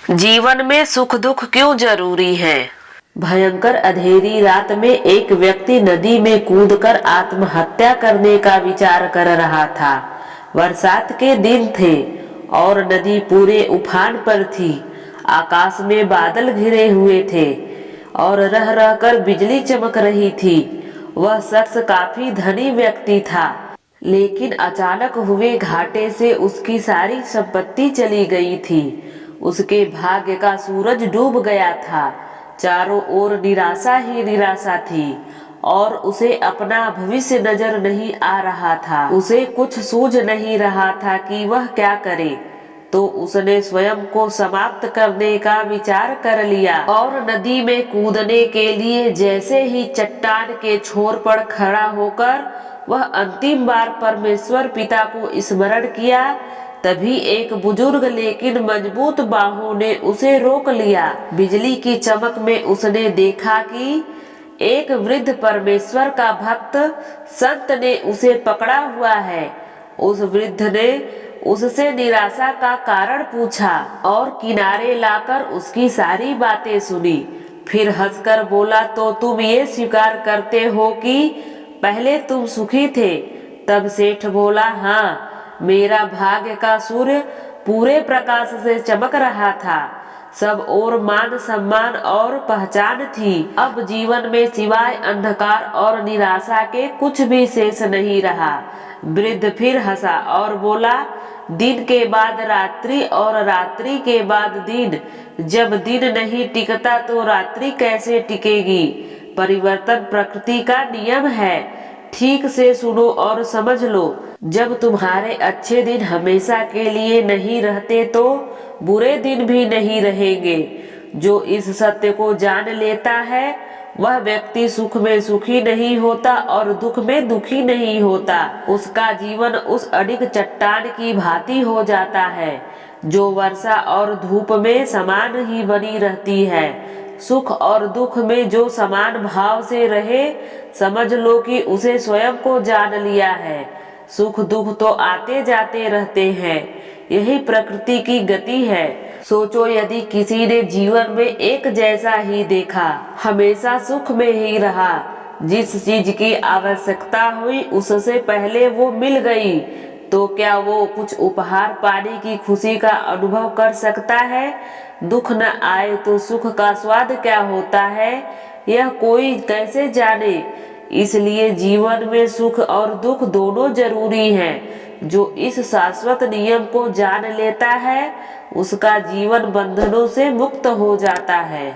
जीवन में सुख दुख क्यों जरूरी है। भयंकर अंधेरी रात में एक व्यक्ति नदी में कूदकर आत्महत्या करने का विचार कर रहा था। बरसात के दिन थे और नदी पूरे उफान पर थी। आकाश में बादल घिरे हुए थे और रह रह कर बिजली चमक रही थी। वह शख्स काफी धनी व्यक्ति था, लेकिन अचानक हुए घाटे से उसकी सारी संपत्ति चली गई थी। उसके भाग्य का सूरज डूब गया था। चारों ओर निराशा ही निराशा थी और उसे अपना भविष्य नजर नहीं आ रहा था। उसे कुछ सूझ नहीं रहा था कि वह क्या करे। तो उसने स्वयं को समाप्त करने का विचार कर लिया और नदी में कूदने के लिए जैसे ही चट्टान के छोर पर खड़ा होकर वह अंतिम बार परमेश्वर पिता को स्मरण किया, तभी एक बुजुर्ग लेकिन मजबूत बाहों ने उसे रोक लिया। बिजली की चमक में उसने देखा कि एक वृद्ध परमेश्वर का भक्त संत ने उसे पकड़ा हुआ है। उस वृद्ध ने उससे निराशा का कारण पूछा और किनारे लाकर उसकी सारी बातें सुनी। फिर हंसकर बोला, तो तुम ये स्वीकार करते हो कि पहले तुम सुखी थे? तब सेठ बोला, हाँ, मेरा भाग्य का सूर्य पूरे प्रकाश से चमक रहा था। सब और मान सम्मान और पहचान थी। अब जीवन में सिवाय अंधकार और निराशा के कुछ भी शेष नहीं रहा। वृद्ध फिर हंसा और बोला, दिन के बाद रात्रि और रात्रि के बाद दिन। जब दिन नहीं टिकता तो रात्रि कैसे टिकेगी? परिवर्तन प्रकृति का नियम है। ठीक से सुनो और समझ लो। जब तुम्हारे अच्छे दिन हमेशा के लिए नहीं रहते तो बुरे दिन भी नहीं रहेंगे। जो इस सत्य को जान लेता है वह व्यक्ति सुख में सुखी नहीं होता और दुख में दुखी नहीं होता। उसका जीवन उस अडिग चट्टान की भांति हो जाता है जो वर्षा और धूप में समान ही बनी रहती है। सुख और दुख में जो समान भाव से रहे, समझ लो कि उसे स्वयं को जान लिया है। सुख दुख तो आते जाते रहते हैं, यही प्रकृति की गति है। सोचो, यदि किसी ने जीवन में एक जैसा ही देखा, हमेशा सुख में ही रहा, जिस चीज की आवश्यकता हुई उससे पहले वो मिल गई, तो क्या वो कुछ उपहार पाने की खुशी का अनुभव कर सकता है? दुख न आए तो सुख का स्वाद क्या होता है, यह कोई कैसे जाने। इसलिए जीवन में सुख और दुख दोनों जरूरी हैं। जो इस शाश्वत नियम को जान लेता है उसका जीवन बंधनों से मुक्त हो जाता है।